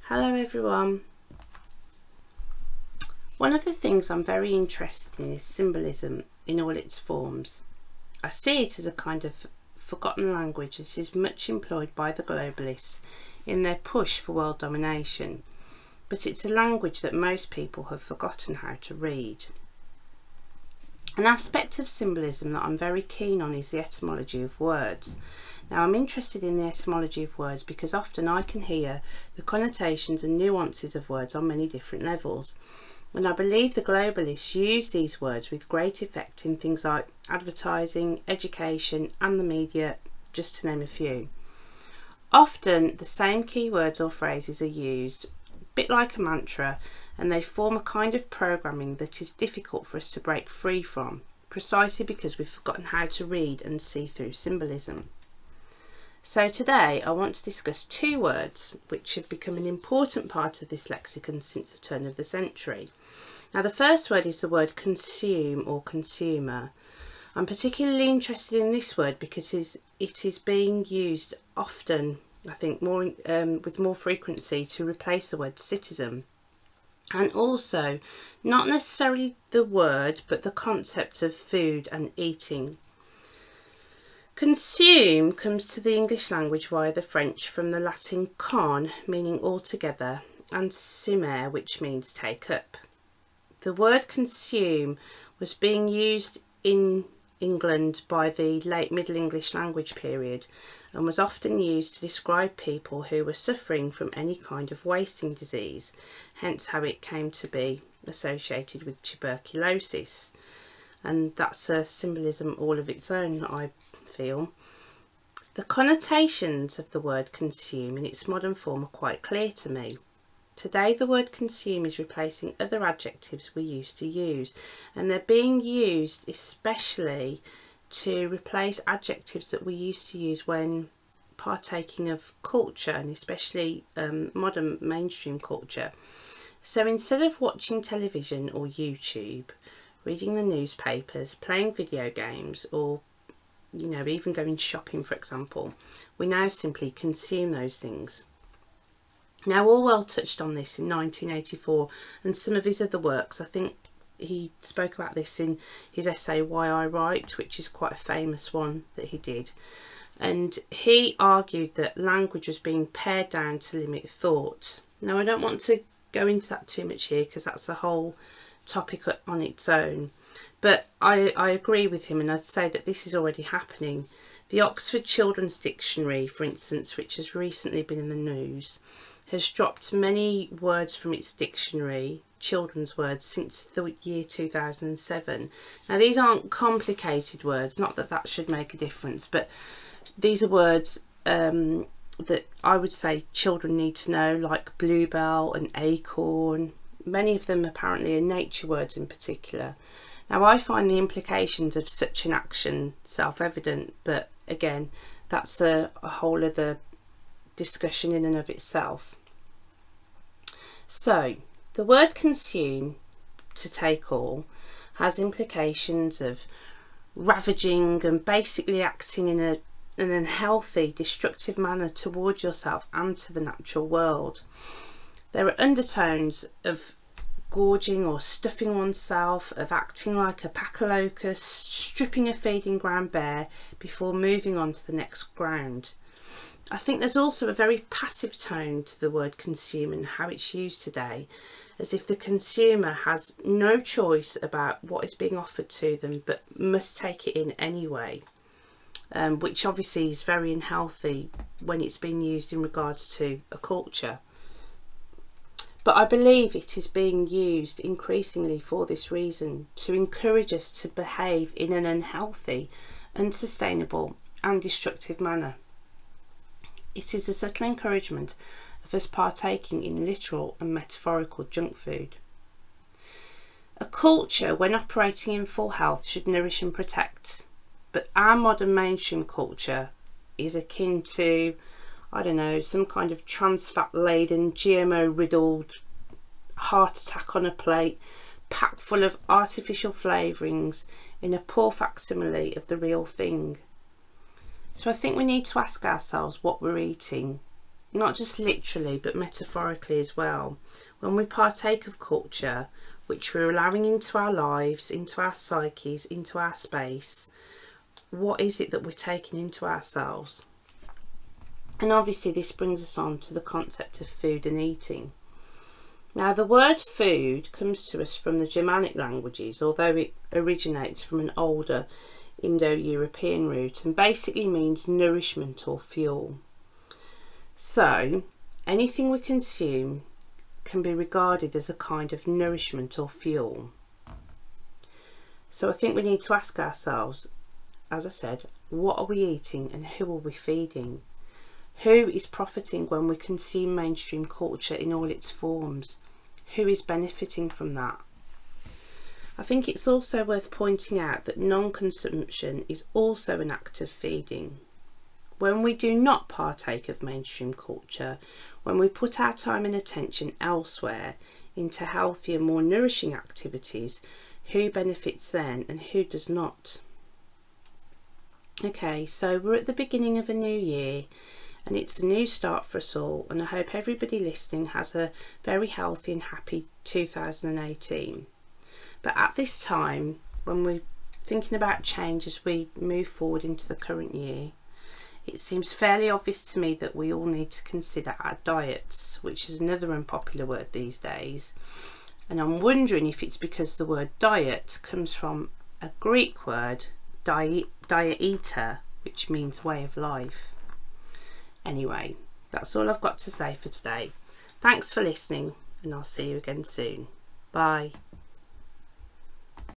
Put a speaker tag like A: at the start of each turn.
A: Hello everyone. One of the things I'm very interested in is symbolism in all its forms. I see it as a kind of forgotten language that is much employed by the globalists in their push for world domination, but it's a language that most people have forgotten how to read. An aspect of symbolism that I'm very keen on is the etymology of words. Now, I'm interested in the etymology of words because often I can hear the connotations and nuances of words on many different levels. And I believe the globalists use these words with great effect in things like advertising, education and the media, just to name a few. Often the same keywords or phrases are used, a bit like a mantra, and they form a kind of programming that is difficult for us to break free from, precisely because we've forgotten how to read and see through symbolism. So today I want to discuss two words which have become an important part of this lexicon since the turn of the century. Now, the first word is the word consume or consumer. I'm particularly interested in this word because it is being used often, I think, with more frequency to replace the word citizen. And also, not necessarily the word, but the concept of food and eating. Consume comes to the English language via the French from the Latin con, meaning altogether, and sumer, which means take up. The word consume was being used in England by the late Middle English language period and was often used to describe people who were suffering from any kind of wasting disease, hence how it came to be associated with tuberculosis. And that's a symbolism all of its own, I feel. The connotations of the word consume in its modern form are quite clear to me. Today the word consume is replacing other adjectives we used to use, and they're being used especially to replace adjectives that we used to use when partaking of culture, and especially modern mainstream culture. So instead of watching television or YouTube, reading the newspapers, playing video games, or even going shopping, for example, we now simply consume those things. Now, Orwell touched on this in 1984 and some of his other works. I think he spoke about this in his essay Why I Write, which is quite a famous one that he did. And he argued that language was being pared down to limit thought. Now, I don't want to go into that too much here because that's a whole topic on its own. But I agree with him, and I'd say that this is already happening. The Oxford Children's Dictionary, for instance, which has recently been in the news, has dropped many words from its dictionary, children's words, since the year 2007. Now, these aren't complicated words, not that that should make a difference, but these are words that I would say children need to know, like bluebell and acorn. Many of them apparently are nature words in particular. Now, I find the implications of such an action self-evident, but again, that's a whole other discussion in and of itself. So, the word consume, to take all, has implications of ravaging and basically acting in an unhealthy, destructive manner towards yourself and to the natural world. There are undertones of gorging or stuffing oneself, of acting like a pack of locusts, stripping a feeding ground bare before moving on to the next ground. I think there's also a very passive tone to the word consume and how it's used today, as if the consumer has no choice about what is being offered to them but must take it in anyway, which obviously is very unhealthy when it's being used in regards to a culture. But I believe it is being used increasingly for this reason, to encourage us to behave in an unhealthy, unsustainable and destructive manner. It is a subtle encouragement of us partaking in literal and metaphorical junk food. A culture, when operating in full health, should nourish and protect, but our modern mainstream culture is akin to, I don't know, some kind of trans fat laden, GMO riddled heart attack on a plate, packed full of artificial flavourings in a poor facsimile of the real thing. So I think we need to ask ourselves what we're eating. not just literally but metaphorically as well. When we partake of culture, which we're allowing into our lives, into our psyches, into our space, what is it that we're taking into ourselves? And obviously this brings us on to the concept of food and eating. Now the word food comes to us from the Germanic languages, although it originates from an older Indo-European root and basically means nourishment or fuel. So anything we consume can be regarded as a kind of nourishment or fuel. So I think we need to ask ourselves, as I said, what are we eating and who are we feeding? Who is profiting when we consume mainstream culture in all its forms? Who is benefiting from that? I think it's also worth pointing out that non-consumption is also an act of feeding. When we do not partake of mainstream culture, when we put our time and attention elsewhere into healthier, more nourishing activities, who benefits then and who does not? Okay, so we're at the beginning of a new year and it's a new start for us all, and I hope everybody listening has a very healthy and happy 2018. But at this time, when we're thinking about change as we move forward into the current year, it seems fairly obvious to me that we all need to consider our diets, which is another unpopular word these days. And I'm wondering if it's because the word diet comes from a Greek word, diaeter, which means way of life. Anyway, that's all I've got to say for today. Thanks for listening, and I'll see you again soon. Bye.